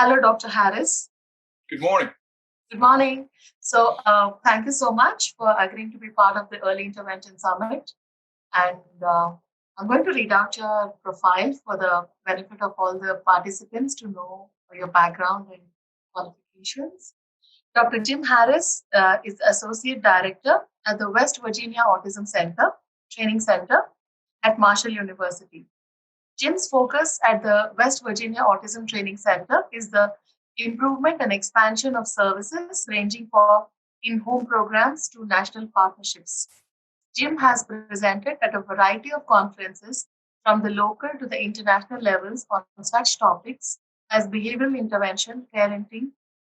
Hello, Dr. Harris. Good morning. Good morning. So, thank you so much for agreeing to be part of the Early Intervention Summit. And I'm going to read out your profile for the benefit of all the participants to know your background and qualifications. Dr. Jim Harris is Associate Director at the West Virginia Autism Training Center at Marshall University. Jim's focus at the West Virginia Autism Training Center is the improvement and expansion of services ranging from in-home programs to national partnerships. Jim has presented at a variety of conferences from the local to the international levels on such topics as behavioral intervention, parenting,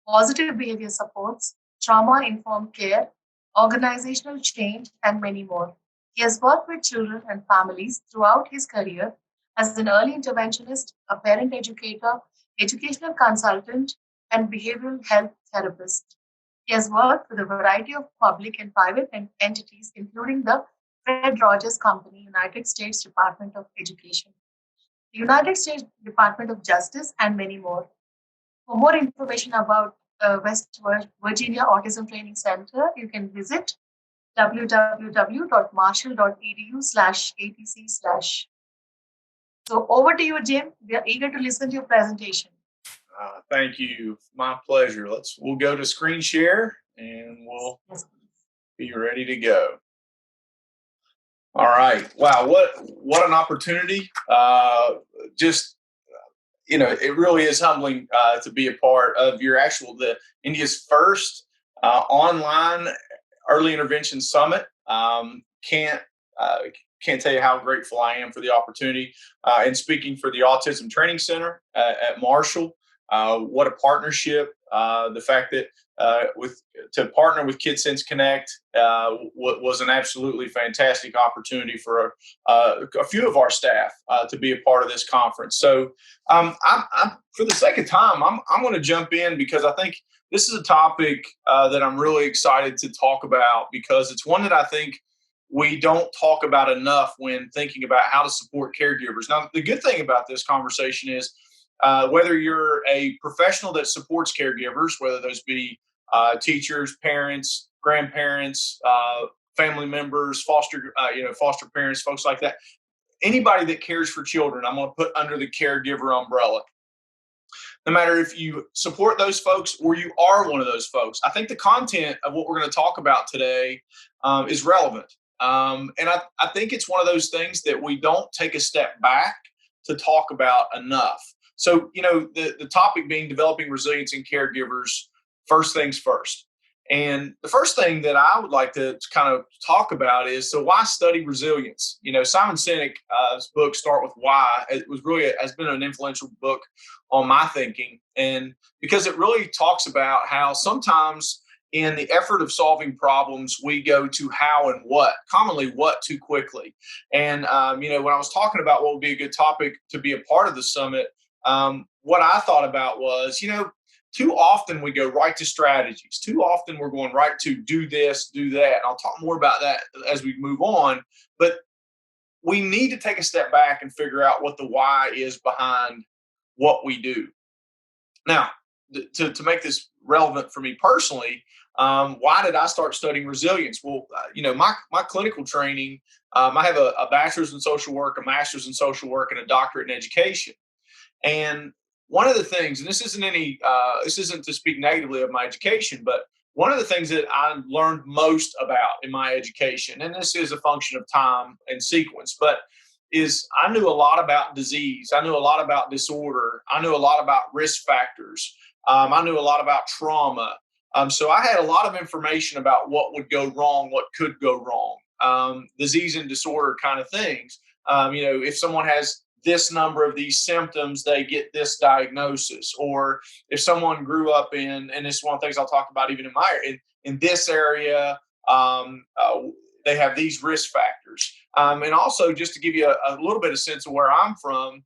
positive behavior supports, trauma-informed care, organizational change, and many more. He has worked with children and families throughout his career as an early interventionist, a parent educator, educational consultant, and behavioral health therapist. He has worked with a variety of public and private entities, including the Fred Rogers Company, United States Department of Education, the United States Department of Justice, and many more. For more information about West Virginia Autism Training Center, you can visit www.marshall.edu/atc/. So over to you, Jim. We are eager to listen to your presentation. Thank you. My pleasure. We'll go to screen share and we'll be ready to go. All right. Wow. What an opportunity. It really is humbling to be a part of the India's first online early intervention summit. Can't tell you how grateful I am for the opportunity and speaking for the Autism Training Center at Marshall. What a partnership. The fact that to partner with Kidsens Connect was an absolutely fantastic opportunity for a few of our staff to be a part of this conference. So I'm for the sake of time, I'm going to jump in because I think this is a topic that I'm really excited to talk about because it's one that I think we don't talk about enough when thinking about how to support caregivers. Now, the good thing about this conversation is whether you're a professional that supports caregivers, whether those be teachers, parents, grandparents, family members, foster parents, folks like that, anybody that cares for children, I'm going to put under the caregiver umbrella. No matter if you support those folks or you are one of those folks, I think the content of what we're going to talk about today is relevant. And I think it's one of those things that we don't take a step back to talk about enough. So, the topic being developing resilience in caregivers, first things first. And the first thing that I would like to kind of talk about is, so why study resilience? Simon Sinek's book, Start With Why, has been an influential book on my thinking. And because it really talks about how sometimes in the effort of solving problems, we go to how and what, commonly what too quickly. And, when I was talking about what would be a good topic to be a part of the summit, what I thought about was, too often we go right to strategies. Too often we're going right to do this, do that. And I'll talk more about that as we move on. But we need to take a step back and figure out what the why is behind what we do. Now, to make this relevant for me personally, why did I start studying resilience? Well, my clinical training, I have a bachelor's in social work, a master's in social work, and a doctorate in education. And one of the things, and this isn't to speak negatively of my education, but one of the things that I learned most about in my education, and this is a function of time and sequence, but is I knew a lot about disease. I knew a lot about disorder. I knew a lot about risk factors. I knew a lot about trauma. So I had a lot of information about what would go wrong, what could go wrong, disease and disorder kind of things. If someone has this number of these symptoms, they get this diagnosis. Or if someone grew up in, and this is one of the things I'll talk about even in this area, they have these risk factors. And also, just to give you a little bit of sense of where I'm from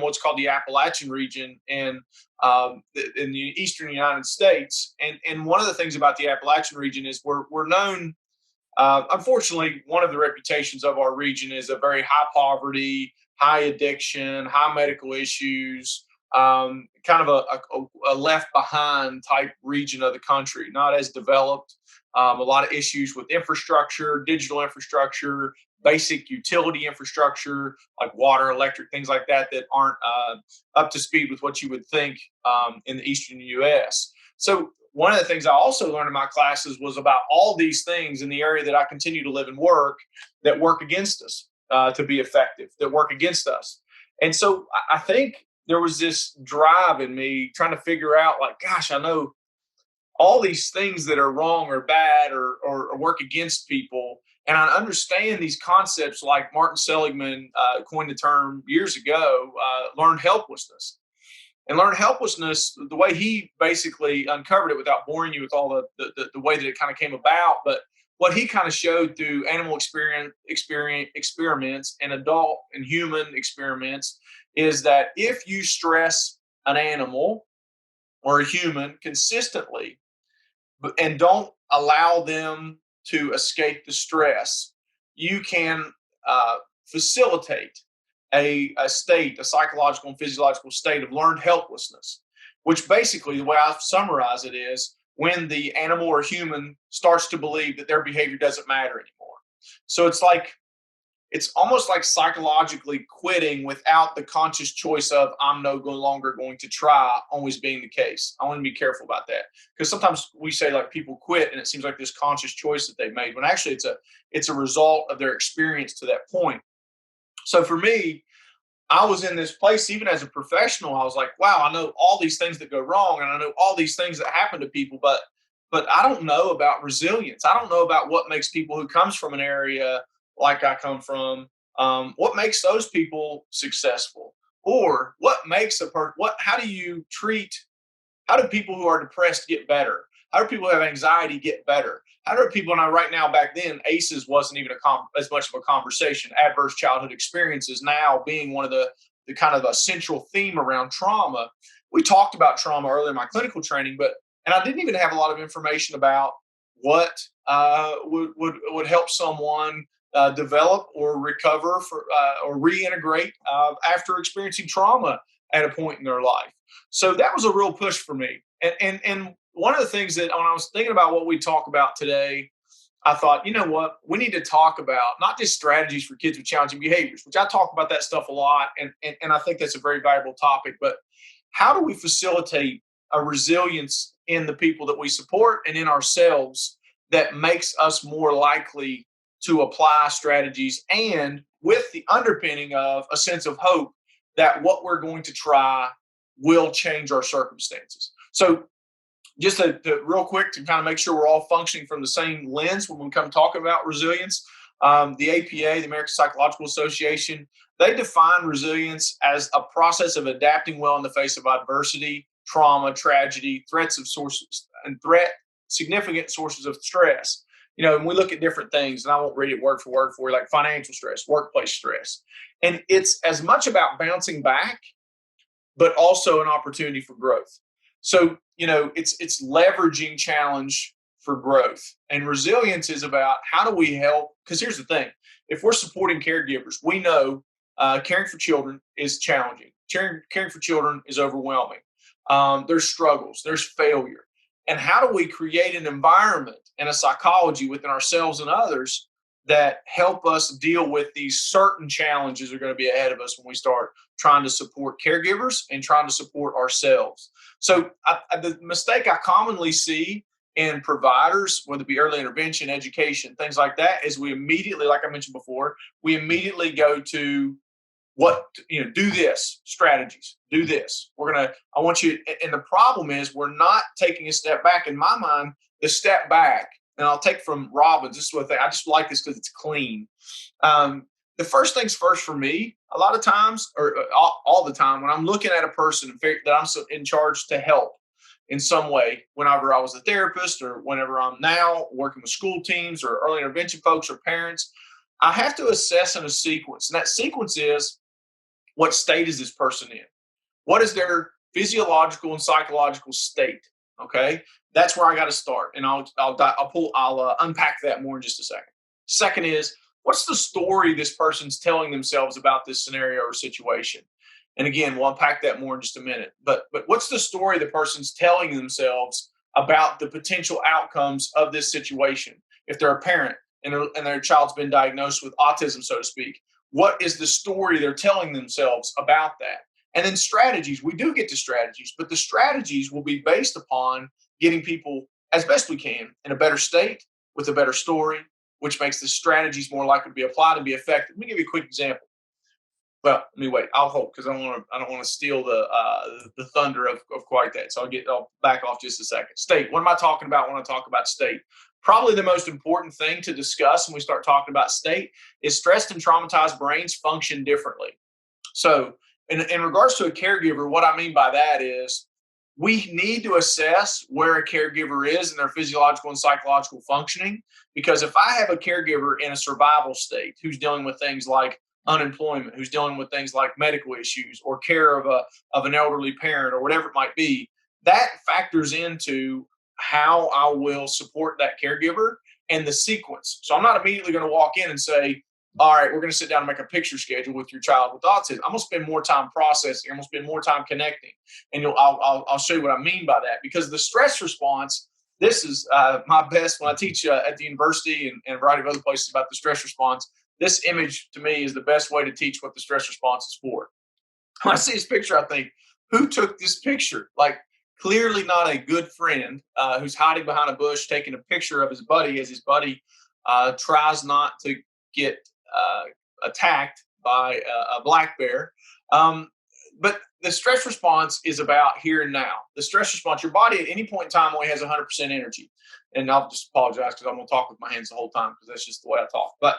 what's called the Appalachian region in the eastern United States. And one of the things about the Appalachian region is we're known, unfortunately, one of the reputations of our region is a very high poverty, high addiction, high medical issues, kind of a left behind type region of the country, not as developed. A lot of issues with infrastructure, digital infrastructure, basic utility infrastructure like water, electric, things like that aren't up to speed with what you would think in the eastern U.S. So one of the things I also learned in my classes was about all these things in the area that I continue to live and work that work against us to be effective, that work against us. And so I think there was this drive in me trying to figure out, like, gosh, I know all these things that are wrong or bad or work against people. And I understand these concepts like Martin Seligman coined the term years ago, learned helplessness. And learned helplessness, the way he basically uncovered it, without boring you with all the way that it kind of came about, but what he kind of showed through animal experiments and adult and human experiments is that if you stress an animal or a human consistently and don't allow them to escape the stress, you can facilitate a psychological and physiological state of learned helplessness, which basically, the way I summarize it, is when the animal or human starts to believe that their behavior doesn't matter anymore. So it's almost like psychologically quitting without the conscious choice of I'm no longer going to try always being the case. I want to be careful about that, because sometimes we say like people quit and it seems like this conscious choice that they've made, when actually it's a result of their experience to that point. So for me, I was in this place, even as a professional, I was like, wow, I know all these things that go wrong and I know all these things that happen to people, but I don't know about resilience. I don't know about what makes people who comes from an area like I come from, what makes those people successful, or what makes how do people who are depressed get better? How do people who have anxiety get better? How do people, now right now, back then, ACEs wasn't even as much of a conversation, adverse childhood experiences now being one of the kind of a central theme around trauma. We talked about trauma earlier in my clinical training, and I didn't even have a lot of information about what would help someone develop or recover or reintegrate after experiencing trauma at a point in their life. So that was a real push for me. And one of the things that when I was thinking about what we talk about today, I thought, you know what, we need to talk about not just strategies for kids with challenging behaviors, which I talk about that stuff a lot. And I think that's a very valuable topic, but how do we facilitate a resilience in the people that we support and in ourselves that makes us more likely to apply strategies, and with the underpinning of a sense of hope that what we're going to try will change our circumstances. So just to real quick, to kind of make sure we're all functioning from the same lens when we come talk about resilience, the APA, the American Psychological Association, they define resilience as a process of adapting well in the face of adversity, trauma, tragedy, significant sources of stress. You know, and we look at different things, and I won't read it word for word for you, like financial stress, workplace stress. And it's as much about bouncing back, but also an opportunity for growth. So, you know, it's leveraging challenge for growth. And resilience is about how do we help? Because here's the thing. If we're supporting caregivers, we know caring for children is challenging. Caring for children is overwhelming. There's struggles. There's failure. And how do we create an environment and a psychology within ourselves and others that help us deal with these certain challenges that are going to be ahead of us when we start trying to support caregivers and trying to support ourselves? So the mistake I commonly see in providers, whether it be early intervention, education, things like that, is we immediately, like I mentioned before, we immediately go to do this strategies, do this. I want you, and the problem is we're not taking a step back. In my mind, the step back, and I'll take from Robbins, this is what I just like this because it's clean. The first things first for me, a lot of times, or all the time, when I'm looking at a person that I'm in charge to help in some way, whenever I was a therapist or whenever I'm now working with school teams or early intervention folks or parents, I have to assess in a sequence. And that sequence is, what state is this person in? What is their physiological and psychological state? Okay, that's where I got to start, and I'll unpack that more in just a second. Second is, what's the story this person's telling themselves about this scenario or situation? And again, we'll unpack that more in just a minute. But what's the story the person's telling themselves about the potential outcomes of this situation? If they're a parent and their child's been diagnosed with autism, so to speak, what is the story they're telling themselves about that? And then strategies. We do get to strategies, but the strategies will be based upon getting people, as best we can, in a better state with a better story, which makes the strategies more likely to be applied and be effective. Let me give you a quick example. Well, let me wait. I'll hold because I don't want to steal the thunder of quite that. So I'll back off just a second. State. What am I talking about when I talk about state? Probably the most important thing to discuss when we start talking about state is stressed and traumatized brains function differently. So in regards to a caregiver, what I mean by that is we need to assess where a caregiver is in their physiological and psychological functioning. Because if I have a caregiver in a survival state who's dealing with things like unemployment, who's dealing with things like medical issues or care of an elderly parent or whatever it might be, that factors into how I will support that caregiver and the sequence. So I'm not immediately going to walk in and say, all right, we're going to sit down and make a picture schedule with your child with autism. I'm going to spend more time processing. I'm going to spend more time connecting. And I'll show you what I mean by that. Because the stress response, this is my best when I teach at the university and a variety of other places about the stress response. This image to me is the best way to teach what the stress response is for. When I see this picture, I think, who took this picture? Like, clearly not a good friend who's hiding behind a bush taking a picture of his buddy as his buddy tries not to get attacked by a black bear. But the stress response is about here and now. The stress response, your body at any point in time only has 100% energy. And I'll just apologize because I'm going to talk with my hands the whole time because that's just the way I talk. But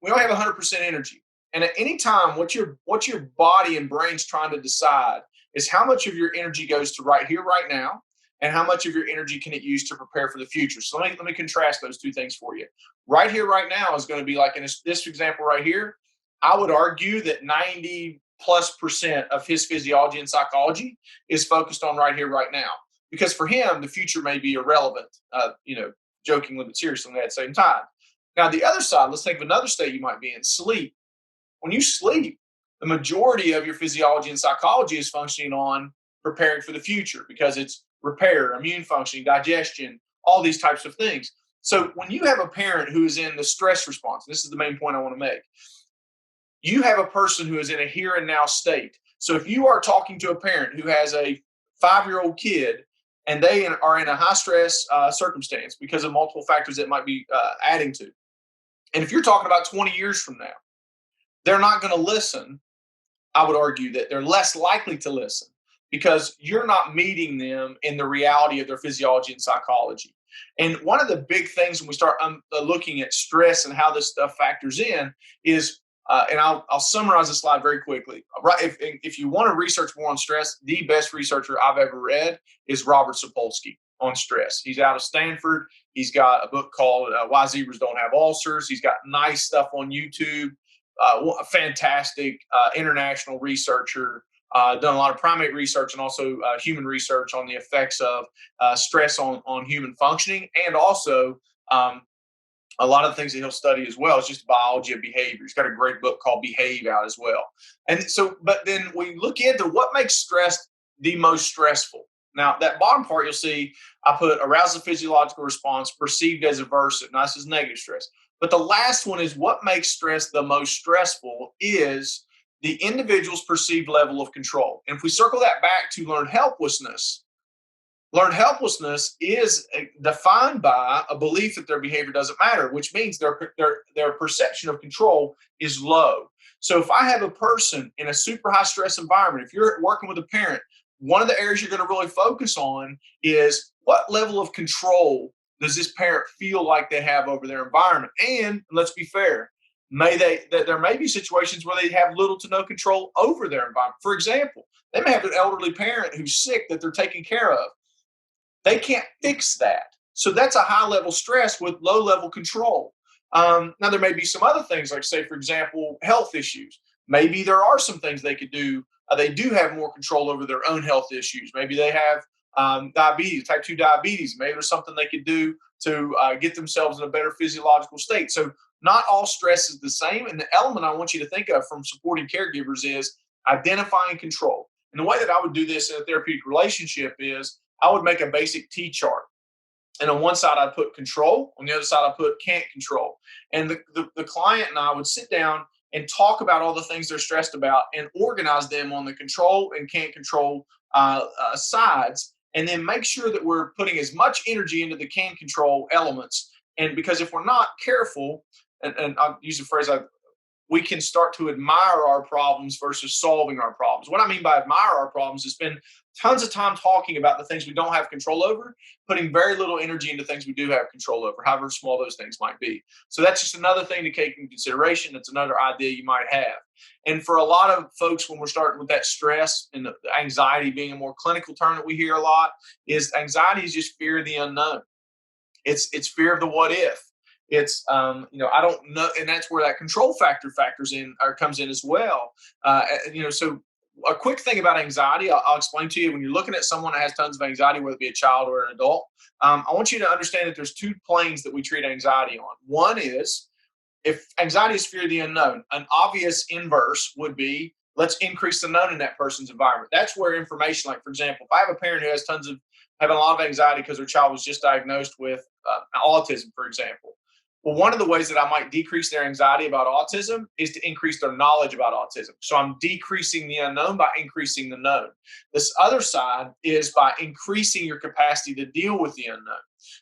we only have 100% energy. And at any time, what your body and brain's trying to decide is how much of your energy goes to right here, right now, and how much of your energy can it use to prepare for the future. So let me contrast those two things for you. Right here, right now is going to be like in this example right here. I would argue that 90+% of his physiology and psychology is focused on right here, right now. Because for him, the future may be irrelevant, jokingly but seriously at the same time. Now, the other side, let's think of another state you might be in, sleep. When you sleep, the majority of your physiology and psychology is functioning on preparing for the future because it's repair, immune functioning, digestion, all these types of things. So when you have a parent who is in the stress response, this is the main point I want to make, you have a person who is in a here and now state. So if you are talking to a parent who has a 5-year-old kid and they are in a high stress circumstance because of multiple factors that might be adding to, and if you're talking about 20 years from now, they're not going to listen. I would argue that they're less likely to listen because you're not meeting them in the reality of their physiology and psychology. And one of the big things when we start looking at stress and how this stuff factors in is, and I'll summarize the slide very quickly. Right, if you want to research more on stress, the best researcher I've ever read is Robert Sapolsky on stress. He's out of Stanford. He's got a book called Why Zebras Don't Have Ulcers. He's got nice stuff on YouTube. A fantastic international researcher, done a lot of primate research and also human research on the effects of stress on human functioning, and also a lot of the things that he'll study as well is just biology of behavior. He's got a great book called Behave out as well. And so, but then we look into what makes stress the most stressful. Now, that bottom part, you'll see I put arousal physiological response perceived as aversive. Now, this is negative stress. But the last one is what makes stress the most stressful is the individual's perceived level of control. And if we circle that back to learned helplessness is defined by a belief that their behavior doesn't matter, which means their perception of control is low. So if I have a person in a super high stress environment, if you're working with a parent, one of the areas you're going to really focus on is what level of control does this parent feel like they have over their environment? And let's be fair, there may be situations where they have little to no control over their environment. For example, they may have an elderly parent who's sick that they're taking care of. They can't fix that. So that's a high level stress with low level control. Now, there may be some other things like, say, for example, health issues. Maybe there are some things they could do. They do have more control over their own health issues. Maybe they have diabetes, type 2 diabetes. Maybe there's something they could do to get themselves in a better physiological state. So not all stress is the same. And the element I want you to think of from supporting caregivers is identify and control. And the way that I would do this in a therapeutic relationship is I would make a basic T chart. And on one side, I'd put control. On the other side, I put can't control. And the client and I would sit down and talk about all the things they're stressed about and organize them on the control and can't control sides. And then make sure that we're putting as much energy into the can control elements. And because if we're not careful, and I'll use the phrase we can start to admire our problems versus solving our problems. What I mean by admire our problems is spend tons of time talking about the things we don't have control over, putting very little energy into things we do have control over, however small those things might be. So that's just another thing to take into consideration. That's another idea you might have. And for a lot of folks, when we're starting with that stress and the anxiety being a more clinical term that we hear a lot, is anxiety is just fear of the unknown. It's fear of the what if. It's I don't know, and that's where that control factor factors in or comes in as well. So a quick thing about anxiety, I'll explain to you. When you're looking at someone that has tons of anxiety, whether it be a child or an adult, I want you to understand that there's two planes that we treat anxiety on. One is if anxiety is fear of the unknown, an obvious inverse would be let's increase the known in that person's environment. That's where information, like for example, if I have a parent who has having a lot of anxiety because their child was just diagnosed with autism, for example. Well, one of the ways that I might decrease their anxiety about autism is to increase their knowledge about autism. So I'm decreasing the unknown by increasing the known. This other side is by increasing your capacity to deal with the unknown.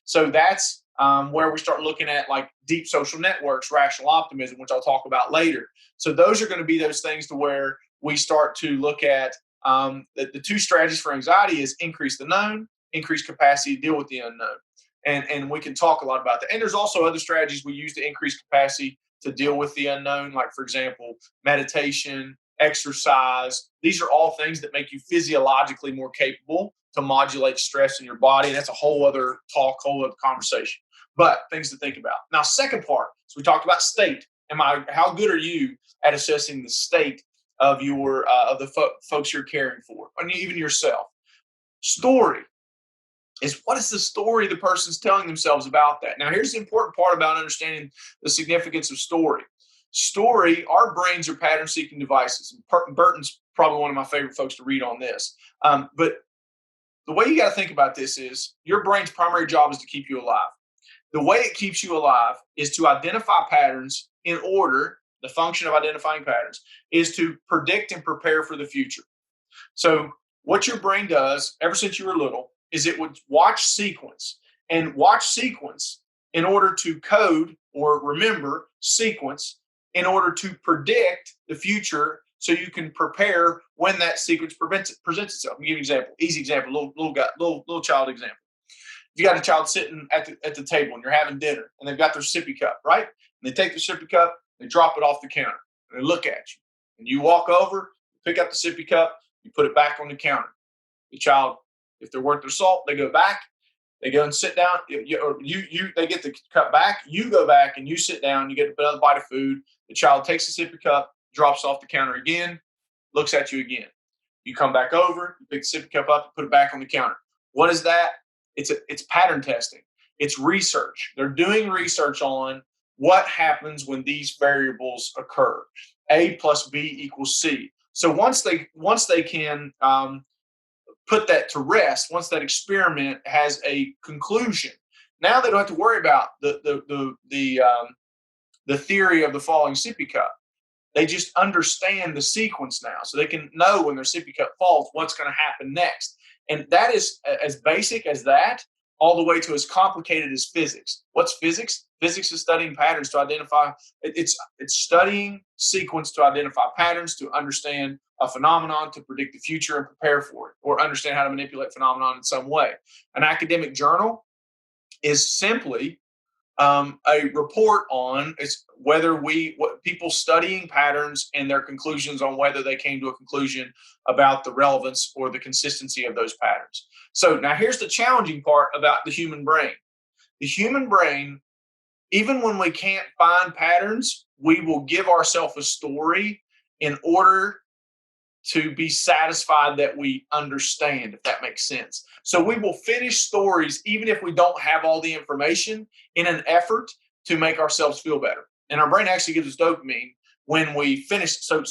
So that's where we start looking at like deep social networks, rational optimism, which I'll talk about later. So those are going to be those things to where we start to look at the two strategies for anxiety is increase the known, increase capacity to deal with the unknown. And we can talk a lot about that. And there's also other strategies we use to increase capacity to deal with the unknown, like, for example, meditation, exercise. These are all things that make you physiologically more capable to modulate stress in your body. And that's a whole other talk, whole other conversation. But things to think about. Now, second part, so we talked about state. How good are you at assessing the state of folks you're caring for, and even yourself? Story. What is the story the person's telling themselves about that? Now, here's the important part about understanding the significance of story. Story, our brains are pattern-seeking devices. Burton's probably one of my favorite folks to read on this. But the way you got to think about this is your brain's primary job is to keep you alive. The way it keeps you alive is to identify patterns in order. The function of identifying patterns is to predict and prepare for the future. So what your brain does ever since you were little is it would watch sequence in order to code or remember sequence in order to predict the future so you can prepare when that sequence presents itself. Let me give you an example, easy example, little child example. You got a child sitting at the table and you're having dinner and they've got their sippy cup, right? And they take the sippy cup, they drop it off the counter and they look at you. And you walk over, pick up the sippy cup, you put it back on the counter. The child, if they're worth their salt, they go back, they go and sit down. They get the cup back, you go back and you sit down, you get another bite of food. The child takes the sippy cup, drops off the counter again, looks at you again. You come back over, you pick the sippy cup up, put it back on the counter. What is that? It's pattern testing. It's research. They're doing research on what happens when these variables occur. A plus B equals C. So once they can put that to rest, once that experiment has a conclusion, now they don't have to worry about the theory of the falling sippy cup. They just understand the sequence now, so they can know when their sippy cup falls, what's going to happen next. And that is as basic as that, all the way to as complicated as physics. What's physics? Physics is studying patterns to identify. It's studying sequence to identify patterns, to understand a phenomenon, to predict the future and prepare for it, or understand how to manipulate phenomenon in some way. An academic journal is simply a report on what people studying patterns and their conclusions on whether they came to a conclusion about the relevance or the consistency of those patterns. So now here's the challenging part about the human brain. The human brain, even when we can't find patterns, we will give ourselves a story in order to be satisfied that we understand, if that makes sense. So we will finish stories even if we don't have all the information in an effort to make ourselves feel better. And our brain actually gives us dopamine when we finish. So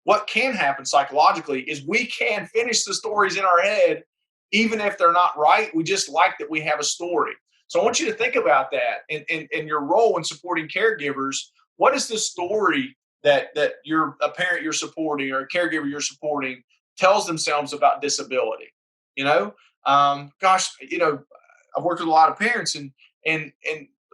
what can happen psychologically is we can finish the stories in our head, even if they're not right. We just like that we have a story. So I want you to think about that in your role in supporting caregivers. What is the story that a parent you're supporting or a caregiver you're supporting tells themselves about disability? Gosh, I've worked with a lot of parents, and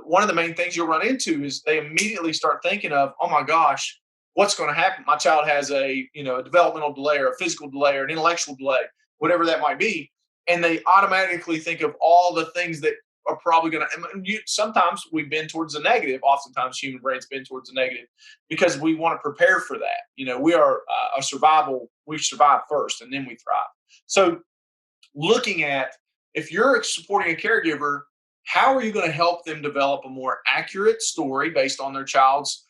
one of the main things you'll run into is they immediately start thinking of, oh my gosh, what's going to happen? My child has a developmental delay or a physical delay or an intellectual delay, whatever that might be, and they automatically think of all the things that are probably going to. Sometimes we bend towards the negative. Oftentimes, human brains bend towards the negative because we want to prepare for that. We are a survival. We survive first, and then we thrive. So, looking at if you're supporting a caregiver, how are you going to help them develop a more accurate story based on their child's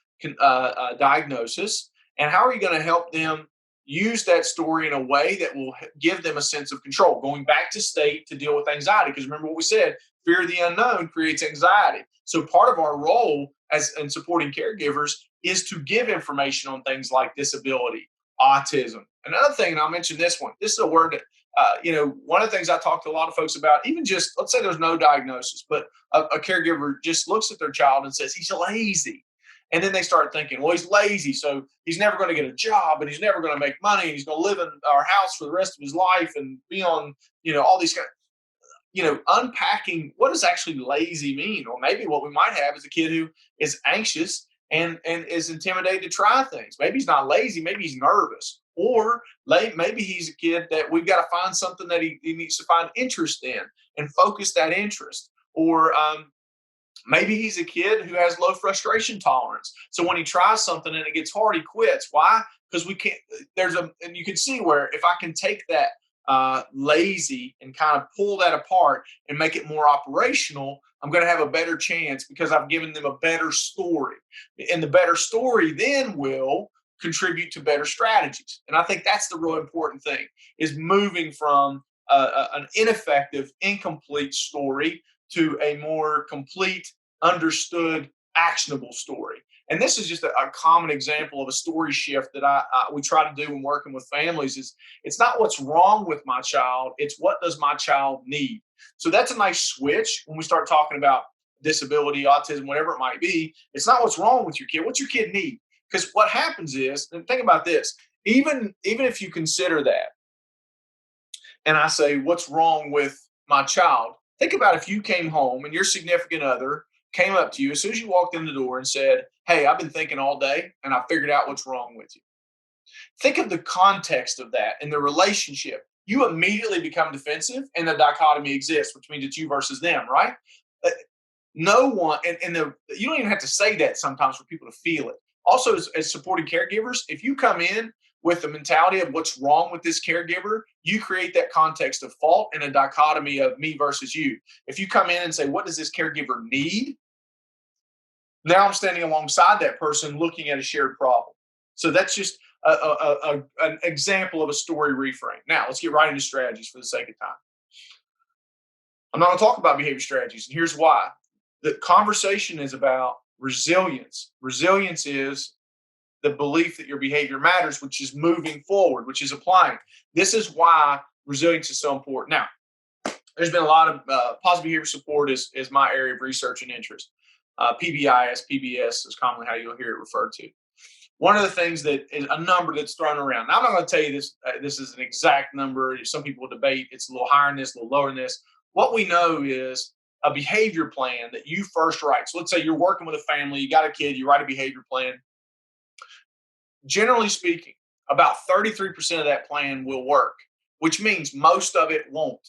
diagnosis? And how are you going to help them use that story in a way that will give them a sense of control? Going back to state to deal with anxiety, because remember what we said, fear of the unknown creates anxiety. So part of our role as in supporting caregivers is to give information on things like disability, autism. Another thing, and I'll mention this one, this is a word that one of the things I talk to a lot of folks about, even just, let's say there's no diagnosis, but a caregiver just looks at their child and says, he's lazy. And then they start thinking, well, he's lazy, so he's never going to get a job, and he's never going to make money, and he's going to live in our house for the rest of his life and be on, all these kind of, unpacking what does actually lazy mean? Or maybe what we might have is a kid who is anxious and is intimidated to try things. Maybe he's not lazy, maybe he's nervous. Or maybe he's a kid that we've got to find something that he needs to find interest in and focus that interest. Or maybe he's a kid who has low frustration tolerance. So when he tries something and it gets hard, he quits. Why? Because we can't, and you can see where if I can take that lazy and kind of pull that apart and make it more operational, I'm going to have a better chance because I've given them a better story. And the better story then will contribute to better strategies. And I think that's the real important thing, is moving from an ineffective, incomplete story to a more complete, understood, actionable story. And this is just a common example of a story shift that we try to do when working with families. Is it's not what's wrong with my child, it's what does my child need. So that's a nice switch when we start talking about disability, autism, whatever it might be. It's not what's wrong with your kid. What's your kid need? Because what happens is, and think about this, even if you consider that, and I say, what's wrong with my child? Think about if you came home and your significant other came up to you as soon as you walked in the door and said, hey, I've been thinking all day and I figured out what's wrong with you. Think of the context of that and the relationship. You immediately become defensive and the dichotomy exists, which means it's you versus them, right? No one, and you don't even have to say that sometimes for people to feel it. Also, as supporting caregivers, if you come in with the mentality of what's wrong with this caregiver, you create that context of fault and a dichotomy of me versus you. If you come in and say, what does this caregiver need? Now I'm standing alongside that person looking at a shared problem. So that's just an example of a story reframe. Now let's get right into strategies for the sake of time. I'm not going to talk about behavior strategies, and here's why. The conversation is about resilience. Resilience is the belief that your behavior matters, which is moving forward, which is applying. This is why resilience is so important. Now, there's been a lot of positive behavior support is my area of research and interest. PBIS, PBS is commonly how you'll hear it referred to. One of the things that is a number that's thrown around. Now, I'm not going to tell you this. This is an exact number. Some people will debate it's a little higher than this, a little lower than this. What we know is a behavior plan that you first write. So let's say you're working with a family, you got a kid, you write a behavior plan. Generally speaking, about 33% of that plan will work, which means most of it won't.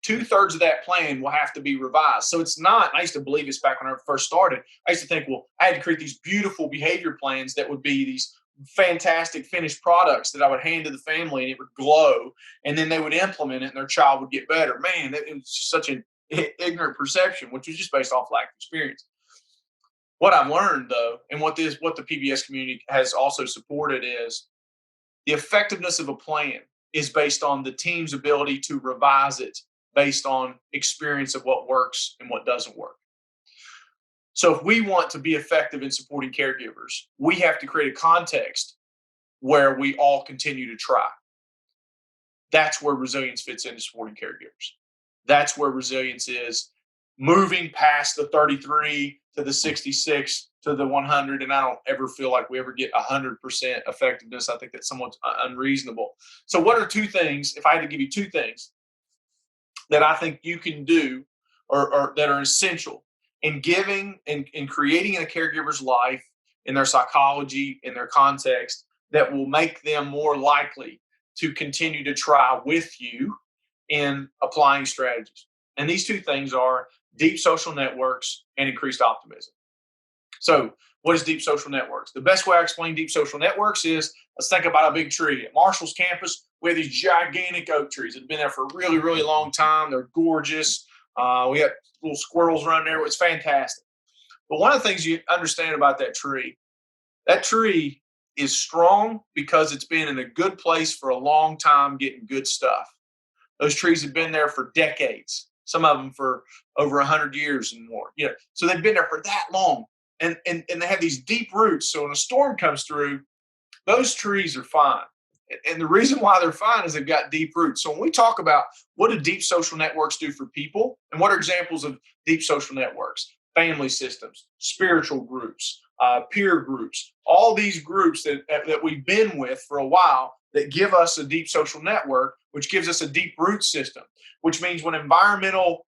2/3 of that plan will have to be revised. So it's not, I used to believe this back when I first started. I used to think, well, I had to create these beautiful behavior plans that would be these fantastic finished products that I would hand to the family and it would glow. And then they would implement it and their child would get better. Man, it was just such an ignorant perception, which was just based off lack of experience. What I've learned, though, and what the PBS community has also supported is the effectiveness of a plan is based on the team's ability to revise it based on experience of what works and what doesn't work. So if we want to be effective in supporting caregivers, we have to create a context where we all continue to try. That's where resilience fits into supporting caregivers. That's where resilience is, moving past the 33 to the 66 to the 100. And I don't ever feel like we ever get 100% effectiveness. I think that's somewhat unreasonable. So what are two things, if I had to give you two things that I think you can do or that are essential in giving and in creating a caregiver's life, in their psychology, in their context, that will make them more likely to continue to try with you in applying strategies? And these two things are deep social networks and increased optimism. So what is deep social networks? The best way I explain deep social networks is, let's think about a big tree. At Marshall's campus, we have these gigantic oak trees that have been there for a really, really long time. They're gorgeous. We got little squirrels running there. It's fantastic. But one of the things you understand about that tree is strong because it's been in a good place for a long time getting good stuff. Those trees have been there for decades, some of them for over 100 years and more. So they've been there for that long. And they have these deep roots. So when a storm comes through, those trees are fine. And the reason why they're fine is they've got deep roots. So when we talk about what do deep social networks do for people, and what are examples of deep social networks? Family systems, spiritual groups, peer groups, all these groups that we've been with for a while that give us a deep social network, which gives us a deep root system, which means when environmental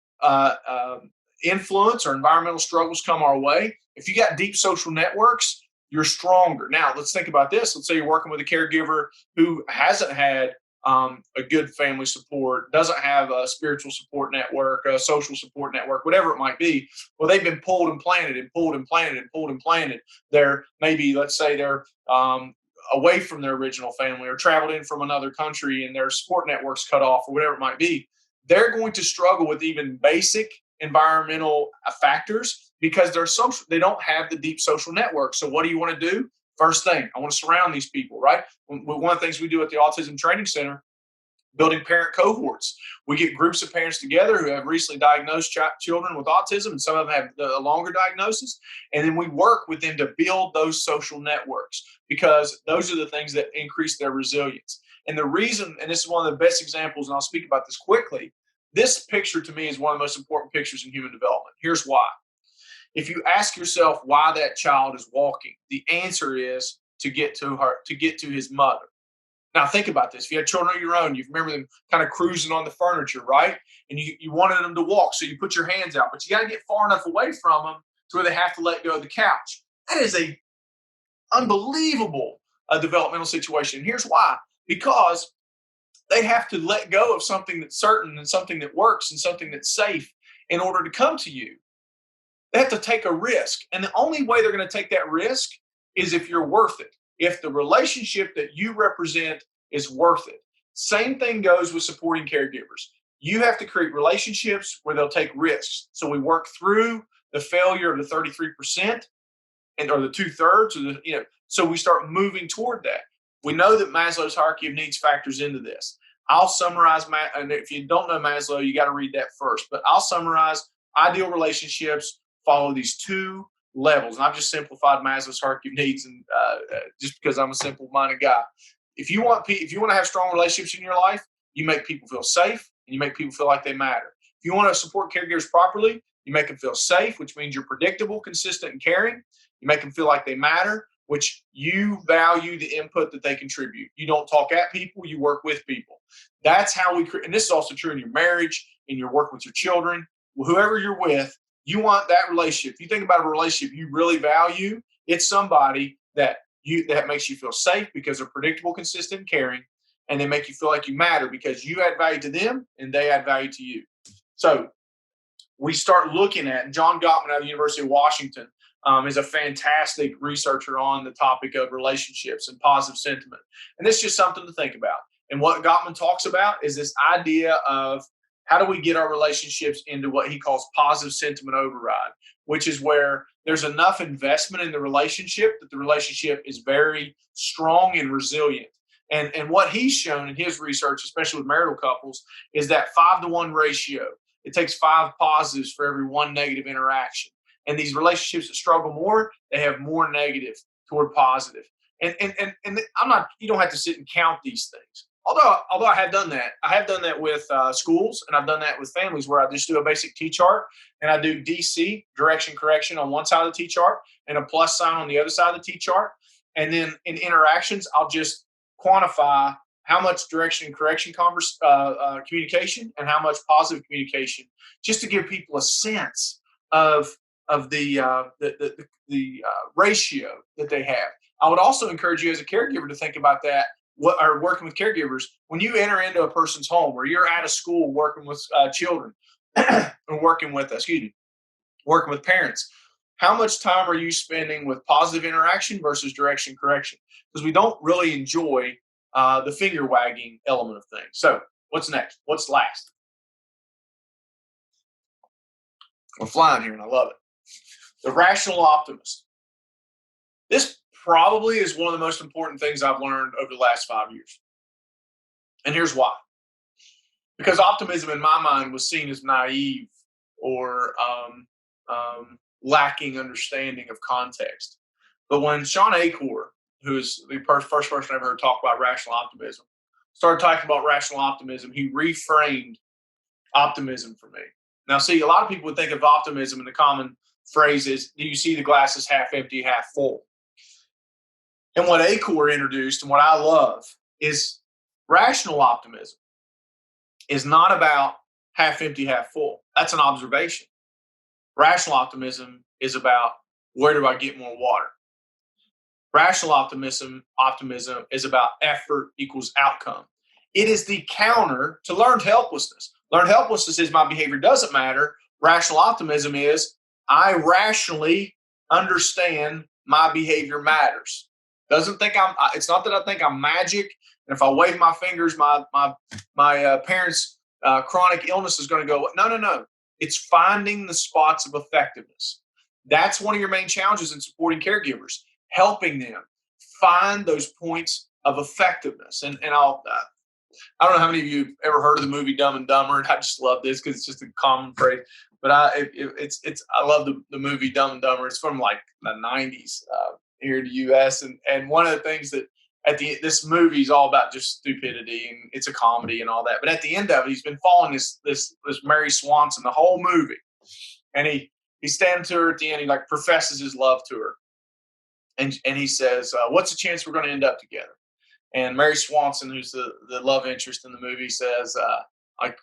influence or environmental struggles come our way, if you got deep social networks, you're stronger. Now, let's think about this. Let's say you're working with a caregiver who hasn't had a good family support, doesn't have a spiritual support network, a social support network, whatever it might be. Well, they've been pulled and planted and pulled and planted and pulled and planted. They're maybe, let's say they're away from their original family or traveled in from another country and their support network's cut off or whatever it might be. They're going to struggle with even basic environmental factors because they don't have the deep social network. So what do you want to do? First thing, I want to surround these people, right? One of the things we do at the Autism Training Center, building parent cohorts. We get groups of parents together who have recently diagnosed children with autism, and some of them have a longer diagnosis. And then we work with them to build those social networks because those are the things that increase their resilience. And the reason, and this is one of the best examples, and I'll speak about this quickly, this picture to me is one of the most important pictures in human development. Here's why. If you ask yourself why that child is walking, the answer is to get to his mother. Now think about this. If you had children of your own, you remember them kind of cruising on the furniture, right? And you wanted them to walk, so you put your hands out, but you got to get far enough away from them to where they have to let go of the couch. That is a unbelievable developmental situation. And here's why. Because they have to let go of something that's certain and something that works and something that's safe in order to come to you. They have to take a risk. And the only way they're going to take that risk is if you're worth it. If the relationship that you represent is worth it. Same thing goes with supporting caregivers. You have to create relationships where they'll take risks. So we work through the failure of the 33% or the 2/3, so we start moving toward that. We know that Maslow's hierarchy of needs factors into this. I'll summarize, and if you don't know Maslow, you got to read that first. But I'll summarize ideal relationships follow these two levels. And I've just simplified Maslow's hierarchy of needs, and just because I'm a simple-minded guy. If you want to have strong relationships in your life, you make people feel safe and you make people feel like they matter. If you want to support caregivers properly, you make them feel safe, which means you're predictable, consistent, and caring. You make them feel like they matter, which you value the input that they contribute. You don't talk at people, you work with people. That's how we create, and this is also true in your marriage, in your work with your children, whoever you're with. You want that relationship. If you think about a relationship you really value, it's somebody that makes you feel safe because they're predictable, consistent, and caring, and they make you feel like you matter because you add value to them and they add value to you. So we start looking at, and John Gottman out of the University of Washington is a fantastic researcher on the topic of relationships and positive sentiment. And this is just something to think about. And what Gottman talks about is this idea of how do we get our relationships into what he calls positive sentiment override, which is where there's enough investment in the relationship that the relationship is very strong and resilient. And what he's shown in his research, especially with marital couples, is that 5-to-1 ratio. It takes 5 positives for every 1 negative interaction. And these relationships that struggle more, they have more negative toward positive. And I'm not, you don't have to sit and count these things. Although I have done that with schools, and I've done that with families where I just do a basic T-chart, and I do DC, direction correction, on one side of the T-chart and a plus sign on the other side of the T-chart. And then in interactions, I'll just quantify how much direction and correction communication and how much positive communication, just to give people a sense of the ratio that they have. I would also encourage you as a caregiver to think about that. Or working with caregivers, when you enter into a person's home, or you're at a school working with children, or working with parents, how much time are you spending with positive interaction versus direction correction? Because we don't really enjoy the finger wagging element of things. So what's next? What's last? We're flying here, and I love it. The rational optimist. This probably is one of the most important things I've learned over the last 5 years. And here's why. Because optimism in my mind was seen as naive or lacking understanding of context. But when Sean Acor, who is the first person I ever heard talk about rational optimism, started talking about rational optimism, he reframed optimism for me. Now, see, a lot of people would think of optimism in the common phrase is, do you see the glass as half empty, half full? And what Acor introduced, and what I love, is rational optimism is not about half empty, half full. That's an observation. Rational optimism is about, where do I get more water? Rational optimism is about effort equals outcome. It is the counter to learned helplessness. Learned helplessness is my behavior doesn't matter. Rational optimism is, I rationally understand my behavior matters. It's not that I think I'm magic, and if I wave my fingers, my parents' chronic illness is going to go. No. It's finding the spots of effectiveness. That's one of your main challenges in supporting caregivers, helping them find those points of effectiveness. And I don't know how many of you have ever heard of the movie Dumb and Dumber, and I just love this because it's just a common phrase. But I love the movie Dumb and Dumber. It's from like the 90s. Here in the U.S. And one of the things that this movie is all about just stupidity, and it's a comedy and all that. But at the end of it, he's been following this Mary Swanson the whole movie, and he stands to her at the end. He like professes his love to her, and he says, "What's the chance we're going to end up together?" And Mary Swanson, who's the love interest in the movie, says, or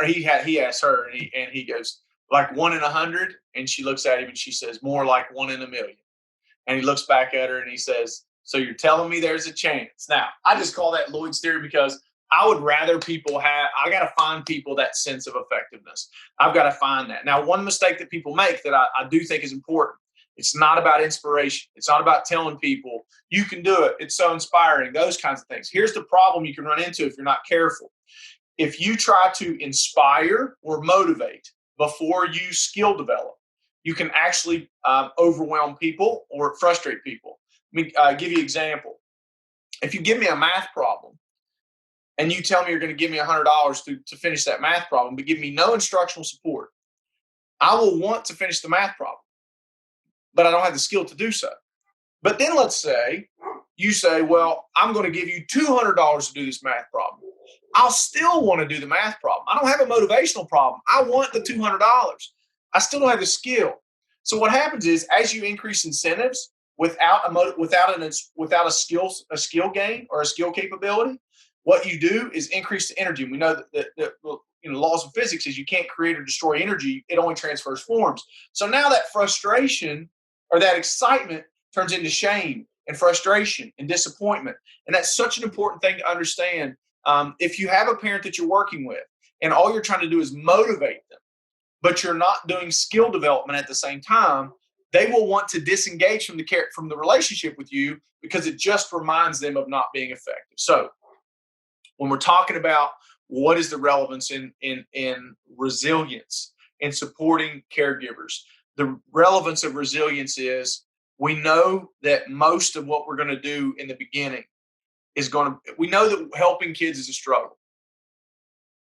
he asks her, and he goes, like 1 in 100, and she looks at him and she says, more like 1 in a million. And he looks back at her and he says, so you're telling me there's a chance? Now, I just call that Lloyd's theory because I would rather I got to find people that sense of effectiveness. I've got to find that. Now, one mistake that people make that I do think is important, it's not about inspiration. It's not about telling people, you can do it. It's so inspiring, those kinds of things. Here's the problem you can run into if you're not careful. If you try to inspire or motivate before you skill develop, you can actually overwhelm people or frustrate people. Let me give you an example. If you give me a math problem and you tell me you're going to give me $100 to finish that math problem, but give me no instructional support, I will want to finish the math problem, but I don't have the skill to do so. But then let's say you say, well, I'm going to give you $200 to do this math problem. I'll still want to do the math problem. I don't have a motivational problem. I want the $200. I still don't have the skill. So what happens is, as you increase incentives without a skill gain or a skill capability, what you do is increase the energy. And we know that the laws of physics is you can't create or destroy energy; it only transfers forms. So now that frustration or that excitement turns into shame and frustration and disappointment, and that's such an important thing to understand. If you have a parent that you're working with, and all you're trying to do is motivate them, but you're not doing skill development at the same time, they will want to disengage from the relationship with you because it just reminds them of not being effective. So when we're talking about what is the relevance in resilience and supporting caregivers, the relevance of resilience is, we know that most of what we're going to do in the beginning we know that helping kids is a struggle.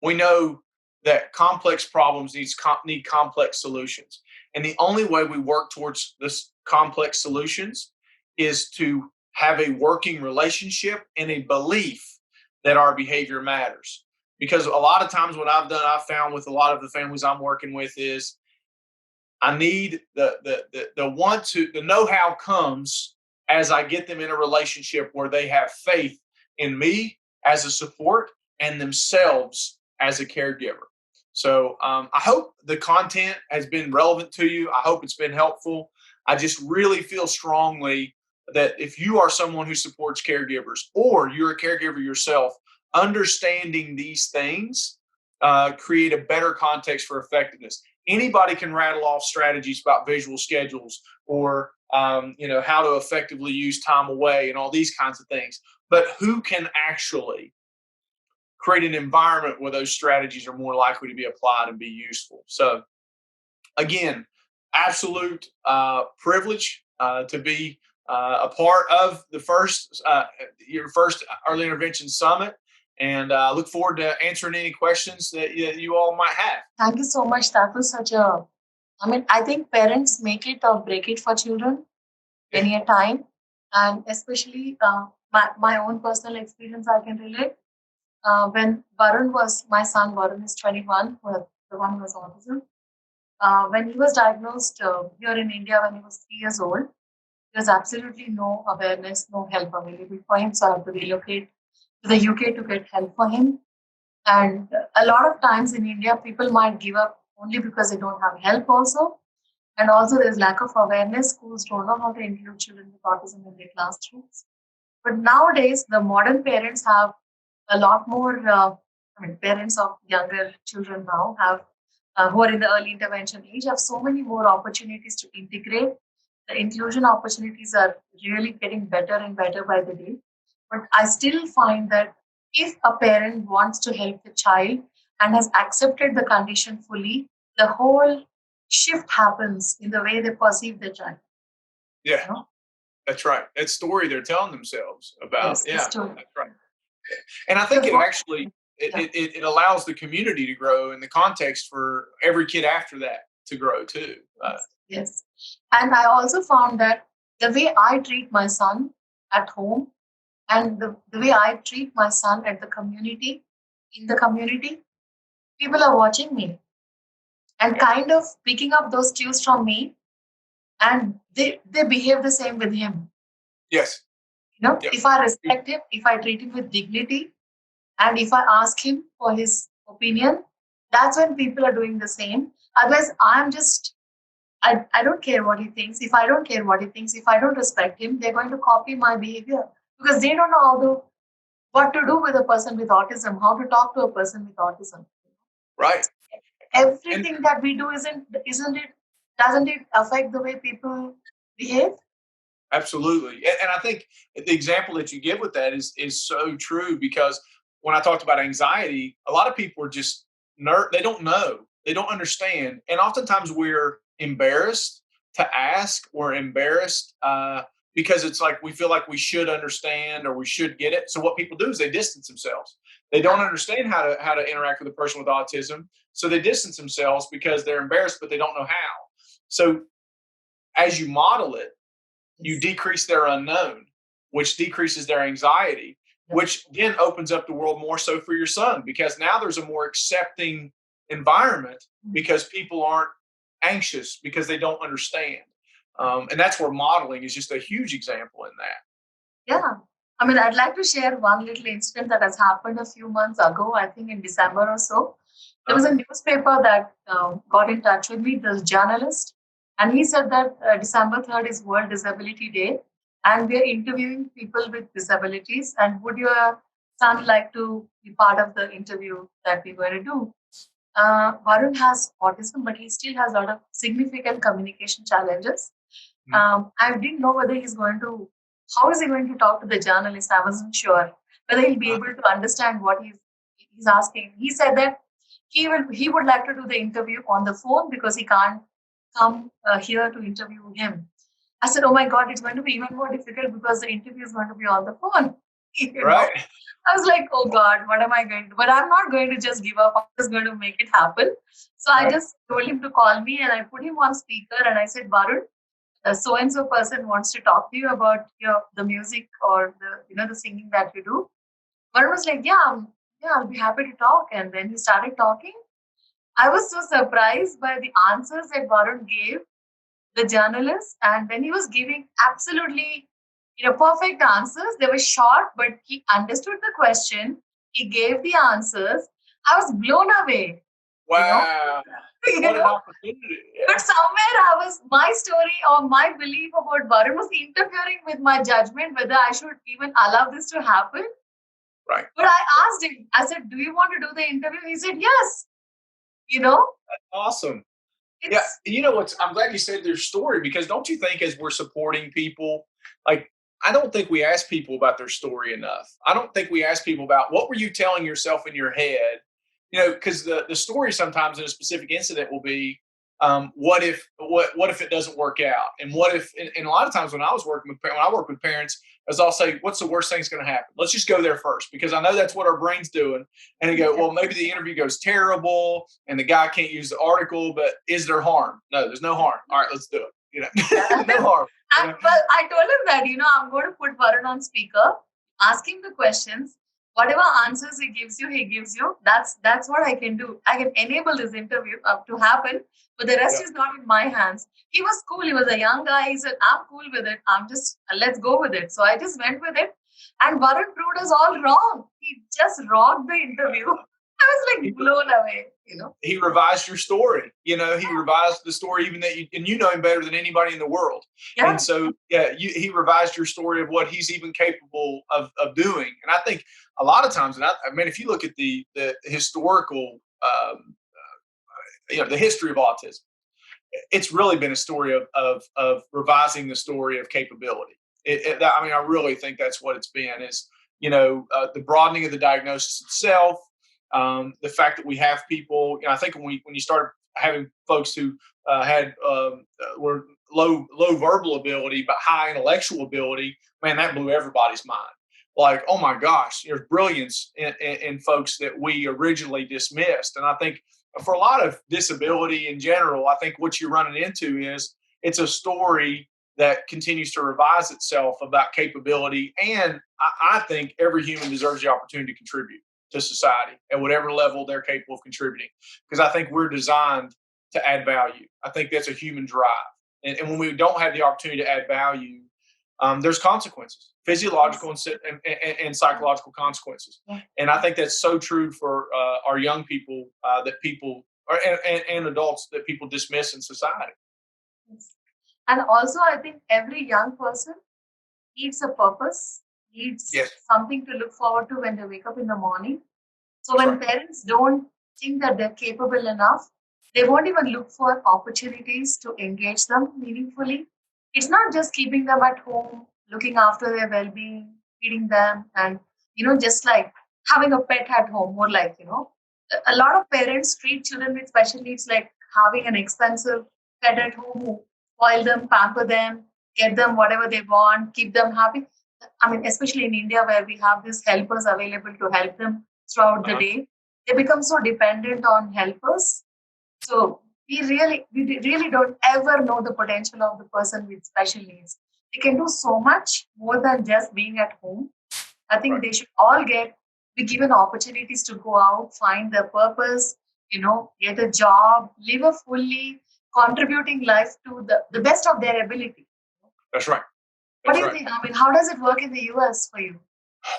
We know that complex problems need complex solutions. And the only way we work towards this complex solutions is to have a working relationship and a belief that our behavior matters. Because a lot of times what I've found with a lot of the families I'm working with is I need the know-how comes as I get them in a relationship where they have faith in me as a support and themselves as a caregiver. So I hope the content has been relevant to you. I hope it's been helpful. I just really feel strongly that if you are someone who supports caregivers or you're a caregiver yourself, understanding these things create a better context for effectiveness. Anybody can rattle off strategies about visual schedules or how to effectively use time away and all these kinds of things. But who can actually create an environment where those strategies are more likely to be applied and be useful? So again, absolute privilege to be a part of your first early intervention summit, and look forward to answering any questions that you all might have. Thank you so much. That was I think parents make it or break it for children many a time. And especially my own personal experience, I can relate. When my son Varun is 21, the one who has autism. When he was diagnosed here in India when he was 3 years old, there's absolutely no awareness, no help available for him. So I had to relocate to the UK to get help for him. And a lot of times in India, people might give up only because they don't have help also. And also there's lack of awareness. Schools don't know how to include children with autism in their classrooms. But nowadays, the modern parents have a lot more, parents of younger children now have, who are in the early intervention age, have so many more opportunities to integrate. The inclusion opportunities are really getting better and better by the day. But I still find that if a parent wants to help the child and has accepted the condition fully, the whole shift happens in the way they perceive the child. Yeah, you know? That's right. That story they're telling themselves about. Yes, that's right. And I think it allows the community to grow in the context for every kid after that to grow too. Yes. And I also found that the way I treat my son at home and the way I treat my son in the community, people are watching me and kind of picking up those cues from me, and they behave the same with him. Yes. Yep. If I respect him, if I treat him with dignity, and if I ask him for his opinion, that's when people are doing the same. Otherwise, I don't care what he thinks. If I don't care what he thinks, if I don't respect him, they're going to copy my behavior because they don't know what to do with a person with autism, how to talk to a person with autism. Right. Everything that we do doesn't it affect the way people behave? Absolutely. And I think the example that you give with that is so true, because when I talked about anxiety, a lot of people are just they don't know, they don't understand. And oftentimes we're embarrassed to ask, or embarrassed because it's like we feel like we should understand or we should get it. So what people do is they distance themselves. They don't understand how to interact with a person with autism. So they distance themselves because they're embarrassed, but they don't know how. So as you model it, you decrease their unknown, which decreases their anxiety, which again opens up the world more so for your son, because now there's a more accepting environment because people aren't anxious because they don't understand. And that's where modeling is just a huge example in that. Yeah. I'd like to share one little incident that has happened a few months ago, I think in December or so. There was a newspaper that got in touch with me, this journalist, and he said that December 3rd is World Disability Day, and we're interviewing people with disabilities. And would your son like to be part of the interview that we're going to do? Varun has autism, but he still has a lot of significant communication challenges. I didn't know whether how is he going to talk to the journalist? I wasn't sure whether he'll be able to understand what he's asking. He said that he would like to do the interview on the phone because he can't come here to interview him. I said, oh my God, it's going to be even more difficult because the interview is going to be on the phone. Right. I was like, oh God, what am I going to do? But I'm not going to just give up. I'm just going to make it happen. So I just told him to call me, and I put him on speaker and I said, Varun, so and so person wants to talk to you about the music or the singing that you do. Varun was like, yeah, I'll be happy to talk. And then he started talking. I was so surprised by the answers that Varun gave the journalist, and when he was giving absolutely perfect answers. They were short, but he understood the question. He gave the answers. I was blown away. you know Wow. you What an know opportunity. but Yeah. somewhere my story or my belief about Varun was interfering with my judgment whether I should even allow this to happen. Right. But I asked him, I said, do you want to do the interview? He said yes. you know Awesome. Yeah, it's I'm glad you said their story, because don't you think as we're supporting people, like, I don't think we ask people about their story enough. I don't think we ask people about what were you telling yourself in your head, because the story sometimes in a specific incident will be, what if it doesn't work out, and what if, and a lot of times when I work with parents, as I'll say, what's the worst thing that's going to happen? Let's just go there first, because I know that's what our brain's doing. And they go, well, maybe the interview goes terrible and the guy can't use the article, but is there harm? No, there's no harm. All right, let's do it. No harm. well, I told him that, I'm going to put Varun on speaker, ask him the questions. Whatever answers he gives you. That's what I can do. I can enable this interview to happen, but the rest Yeah. is not in my hands. He was cool. He was a young guy. He said, I'm cool with it. I'm just, let's go with it. So I just went with it. And Varun proved us all wrong. He just rocked the interview. I was like blown away. He revised your story. He revised the story, even and you know him better than anybody in the world. Yeah. And so, he revised your story of what he's even capable of doing. And I think a lot of times, and I mean, if you look at the historical, the history of autism, it's really been a story of revising the story of capability. I really think that's what it's been, is, the broadening of the diagnosis itself, the fact that we have people, I think when you start having folks who were low verbal ability, but high intellectual ability, man, that blew everybody's mind. Like, oh my gosh, there's brilliance in folks that we originally dismissed. And I think for a lot of disability in general, I think what you're running into is it's a story that continues to revise itself about capability. And I think every human deserves the opportunity to contribute to society at whatever level they're capable of contributing, because I think we're designed to add value. I think that's a human drive. And when we don't have the opportunity to add value, there's consequences, physiological and psychological consequences. Yeah. And I think that's so true for our young people, and adults that people dismiss in society. And also, I think every young person needs a purpose, needs Yes. something to look forward to when they wake up in the morning. So That's when right. parents don't think that they're capable enough, they won't even look for opportunities to engage them meaningfully. It's not just keeping them at home, looking after their well-being, feeding them, and just like having a pet at home. More like, a lot of parents treat children with special needs like having an expensive pet at home who spoil them, pamper them, get them whatever they want, keep them happy. I mean, especially in India where we have these helpers available to help them throughout the day, they become so dependent on helpers. So we really don't ever know the potential of the person with special needs. They can do so much more than just being at home. I think Right. they should all be given opportunities to go out, find their purpose, get a job, live a fully contributing life to the best of their ability. That's right. What That's do you right. think? I mean, how does it work in the US for you?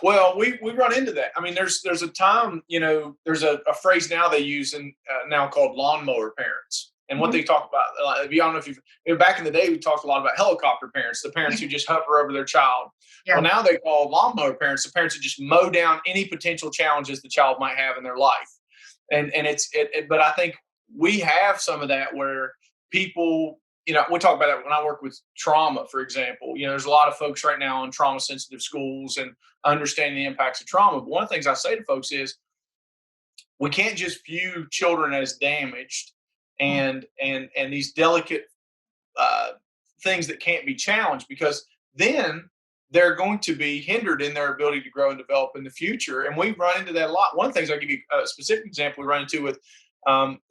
Well, we run into that. I mean, there's a time, there's a phrase now they use now called lawnmower parents. And what they talk about, I don't know if back in the day, we talked a lot about helicopter parents, the parents who just hover over their child. Yeah. Well, now they call lawnmower parents the parents who just mow down any potential challenges the child might have in their life. And but I think we have some of that where people, we talk about that when I work with trauma, for example. There's a lot of folks right now in trauma sensitive schools and understanding the impacts of trauma. But one of the things I say to folks is we can't just view children as damaged and these delicate things that can't be challenged, because then they're going to be hindered in their ability to grow and develop in the future. And we run into that a lot. One of the things, I'll give you a specific example we run into with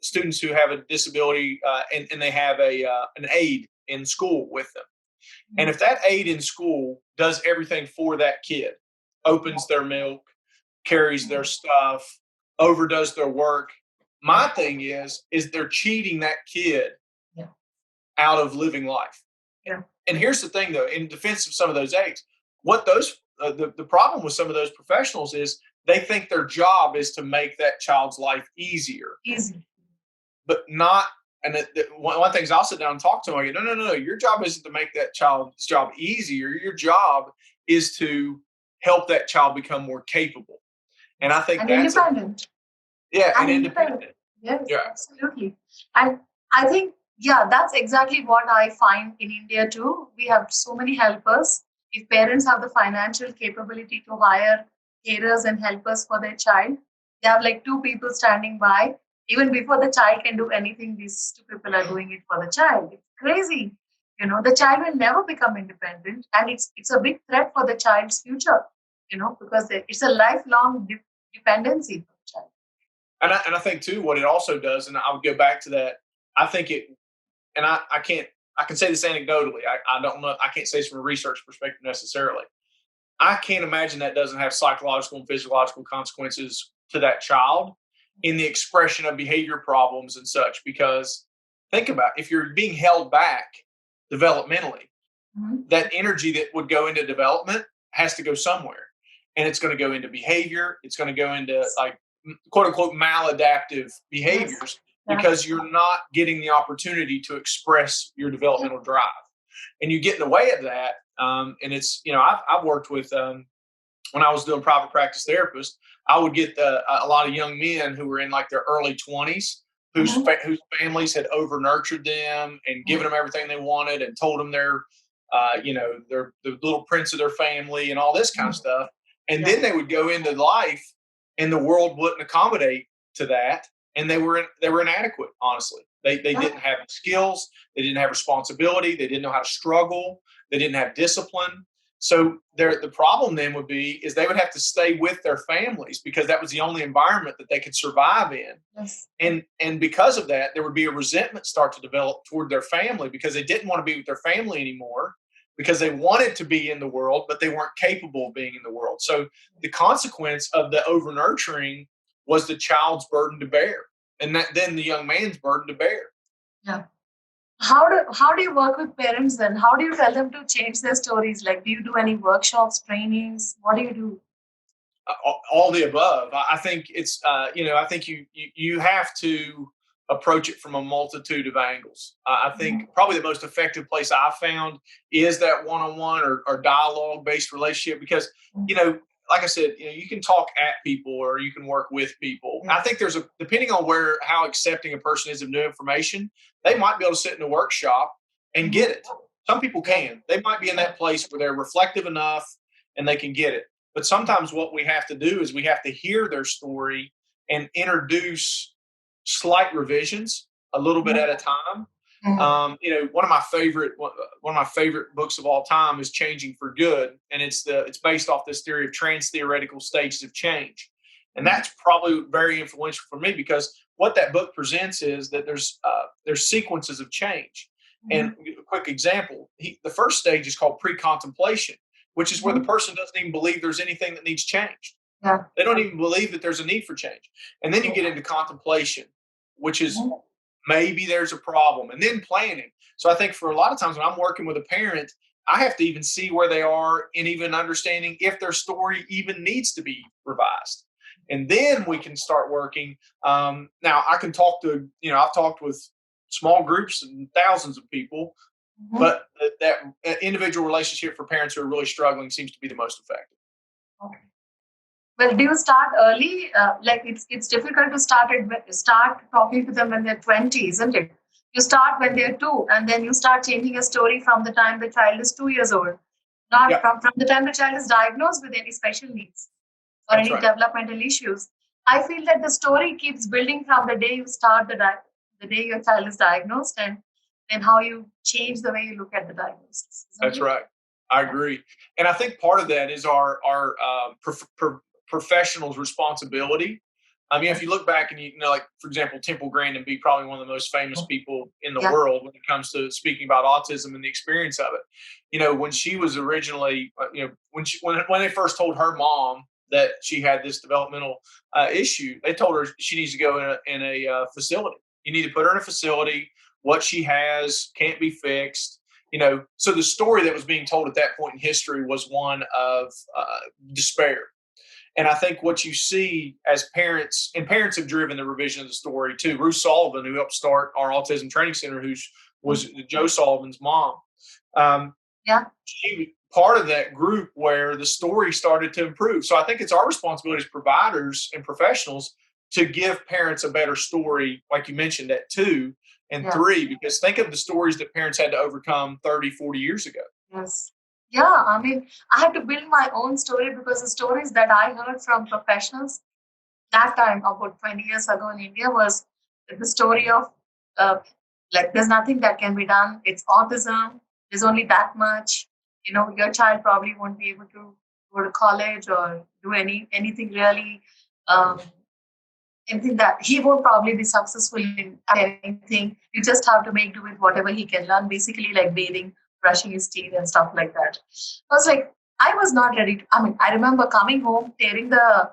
students who have a disability and they have an aid in school with them. And if that aide in school does everything for that kid, opens their milk, carries their stuff, overdoes their work, my thing is they're cheating that kid out of living life. Yeah. And here's the thing, though, in defense of some of those aides, what those the problem with some of those professionals is they think their job is to make that child's life easier. Easy. But not. And one of the things I'll sit down and talk to them, I go, no. Your job isn't to make that child's job easier. Your job is to help that child become more capable. And I think and that's independent. and independent. Yes, yeah. Absolutely. And I think, that's exactly what I find in India too. We have so many helpers. If parents have the financial capability to hire carers and helpers for their child, they have like 2 people standing by. Even before the child can do anything, these 2 people are doing it for the child. It's crazy. The child will never become independent, and it's a big threat for the child's future. Because it's a lifelong dependency for the child. And I think too, what it also does, and I would go back to that. I think it, and I can say this anecdotally. I don't know. I can't say this from a research perspective necessarily. I can't imagine that doesn't have psychological and physiological consequences to that child in the expression of behavior problems and such. Because think about it, if you're being held back developmentally, that energy that would go into development has to go somewhere. And it's going to go into behavior. It's going to go into like quote unquote maladaptive behaviors because you're not getting the opportunity to express your developmental drive. And you get in the way of that. And it's, I've worked with, when I was doing private practice therapist, I would get a lot of young men who were in like their early 20s whose families had over nurtured them and given them everything they wanted and told them they're the little prince of their family and all this kind of stuff. And then they would go into life and the world wouldn't accommodate to that. And they were inadequate, honestly. They didn't have skills. They didn't have responsibility. They didn't know how to struggle. They didn't have discipline. So the problem then would be is they would have to stay with their families because that was the only environment that they could survive in. Yes. And because of that, there would be a resentment start to develop toward their family because they didn't want to be with their family anymore because they wanted to be in the world, but they weren't capable of being in the world. So the consequence of the over-nurturing was the child's burden to bear, and then the young man's burden to bear. Yeah. How do you work with parents then? How do you tell them to change their stories? Like, do you do any workshops, trainings? What do you do? All the above. I think it's, I think you have to approach it from a multitude of angles. I think probably the most effective place I've found is that one-on-one or dialogue-based relationship because, like I said, you can talk at people or you can work with people. I think depending on how accepting a person is of new information, they might be able to sit in a workshop and get it. Some people can. They might be in that place where they're reflective enough and they can get it. But sometimes what we have to do is we have to hear their story and introduce slight revisions a little bit at a time. One of my favorite books of all time is Changing for Good, and it's based off this theory of trans-theoretical stages of change, and that's probably very influential for me because what that book presents is that there's sequences of change. And a quick example, the first stage is called pre-contemplation, which is where the person doesn't even believe there's anything that needs changed. Yeah. They don't even believe that there's a need for change, and then you get into contemplation, which is maybe there's a problem, and then planning. So I think for a lot of times when I'm working with a parent, I have to even see where they are and even understanding if their story even needs to be revised. And then we can start working. Now I can talk to, I've talked with small groups and thousands of people, but that individual relationship for parents who are really struggling seems to be the most effective. Okay. Well, do you start early? Like it's difficult to start talking to them when they're 20, isn't it? You start when they're 2, and then you start changing a story from the time the child is 2 years old, not from the time the child is diagnosed with any special needs or any developmental issues. I feel that the story keeps building from the day you start the day your child is diagnosed, and then how you change the way you look at the diagnosis. That's right. I agree, and I think part of that is our professional's responsibility I mean, if you look back and like, for example, Temple Grandin be probably one of the most famous people in the Yeah. world when it comes to speaking about autism and the experience of it. When she was originally, when they first told her mom that she had this developmental issue, they told her she needs to go in a facility. You need to put her in a facility. What she has can't be fixed. So the story that was being told at that point in history was one of despair. And I think what you see as parents, and parents have driven the revision of the story too. Ruth Sullivan, who helped start our Autism Training Center, who was Joe Sullivan's mom. She was part of that group where the story started to improve. So I think it's our responsibility as providers and professionals to give parents a better story, like you mentioned, at 2 and 3, because think of the stories that parents had to overcome 30, 40 years ago. Yes. Yeah, I mean, I had to build my own story because the stories that I heard from professionals that time, about 20 years ago in India, was the story of like, there's nothing that can be done. It's autism. There's only that much. Your child probably won't be able to go to college or do anything really. Anything that he won't probably be successful in anything. You just have to make do with whatever he can learn, basically like bathing, brushing his teeth and stuff like that. I was like, I was not ready. I remember coming home, tearing the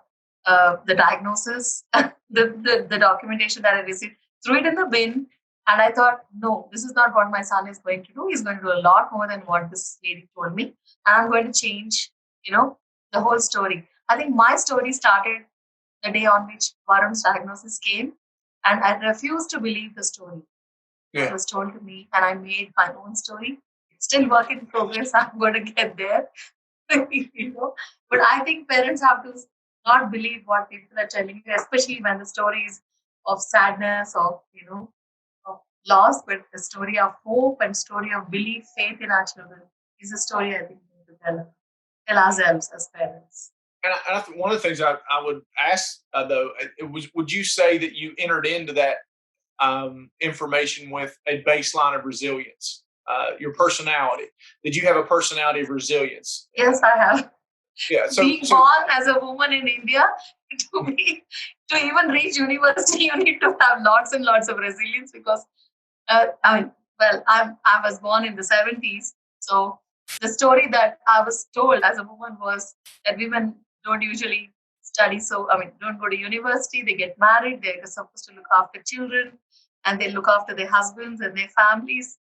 diagnosis, the documentation that I received, threw it in the bin. And I thought, no, this is not what my son is going to do. He's going to do a lot more than what this lady told me. And I'm going to change, the whole story. I think my story started the day on which Varun's diagnosis came. And I refused to believe the story that was told to me. And I made my own story. It's still work in progress. I'm going to get there. But I think parents have to not believe what people are telling you, especially when the story is of sadness, of loss, but the story of hope and story of belief, faith in our children is a story I think we need to tell ourselves as parents. And I think one of the things I would ask, though, would you say that you entered into that information with a baseline of resilience, your personality? Did you have a personality of resilience? Yes, I have. Yeah. Being born as a woman in India, to even reach university, you need to have lots and lots of resilience because, I was born in the 70s. So the story that I was told as a woman was that women don't usually study. So, don't go to university. They get married. They're supposed to look after children and they look after their husbands and their families,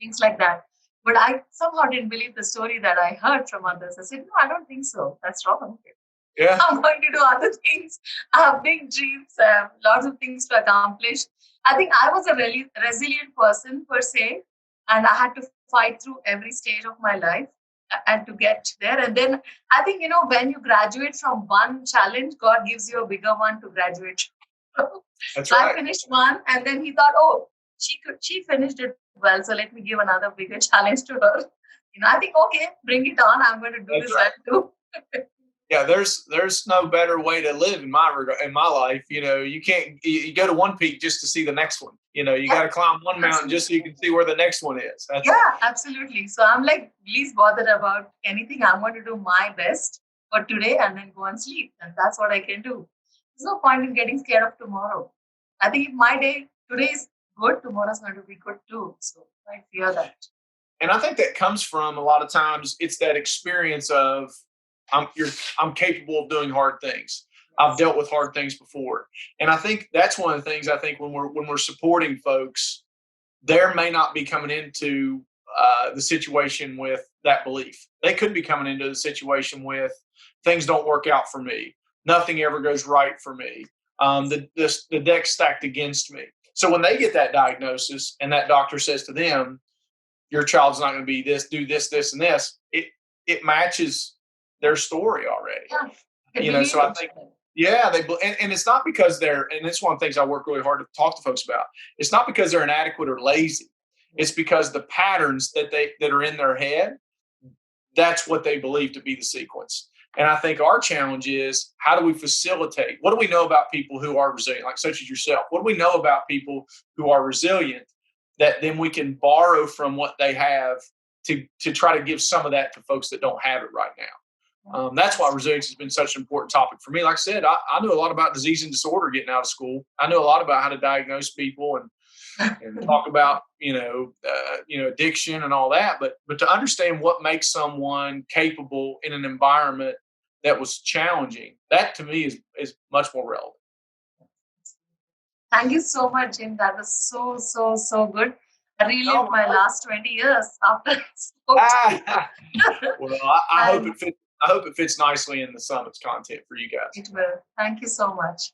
things like that. But I somehow didn't believe the story that I heard from others. I said, no, I don't think so. That's wrong. Yeah. I'm going to do other things. I have big dreams. I have lots of things to accomplish. I think I was a really resilient person per se, and I had to fight through every stage of my life and to get there. And then I think, when you graduate from one challenge, God gives you a bigger one to graduate. That's right. I finished one, and then he thought, oh, she finished it well, so let me give another bigger challenge to her. I think, okay, bring it on. I'm going to do this well too. Yeah, there's no better way to live in my life. You can't you go to one peak just to see the next one. You got to climb one mountain just so you can see where the next one is. Absolutely. So I'm like least bothered about anything. I'm going to do my best for today and then go and sleep, and that's what I can do. There's no point in getting scared of tomorrow. I think if my day today is good, tomorrow's going to be good too. So I fear that. And I think that comes from a lot of times it's that experience of I'm capable of doing hard things. I've dealt with hard things before. And I think that's one of the things I think when we're supporting folks, there may not be coming into the situation with that belief. They could be coming into the situation with things don't work out for me. Nothing ever goes right for me. The deck's stacked against me. So when they get that diagnosis and that doctor says to them, your child's not going to be this, do this, this, and this, it matches their story already. Yeah. So I think, and it's not because and it's one of the things I work really hard to talk to folks about. It's not because they're inadequate or lazy. It's because the patterns that are in their head, that's what they believe to be the sequence. And I think our challenge is, how do we facilitate? What do we know about people who are resilient, like such as yourself? What do we know about people who are resilient that then we can borrow from what they have to try to give some of that to folks that don't have it right now? That's why resilience has been such an important topic for me. Like I said, I knew a lot about disease and disorder getting out of school. I knew a lot about how to diagnose people and talk about addiction and all that. But to understand what makes someone capable in an environment that was challenging, that to me is much more relevant. Thank you so much, Jim. That was so good. I relived my last 20 years after I spoke to you. Well, I hope it fits nicely in the summit's content for you guys. It will. Thank you so much.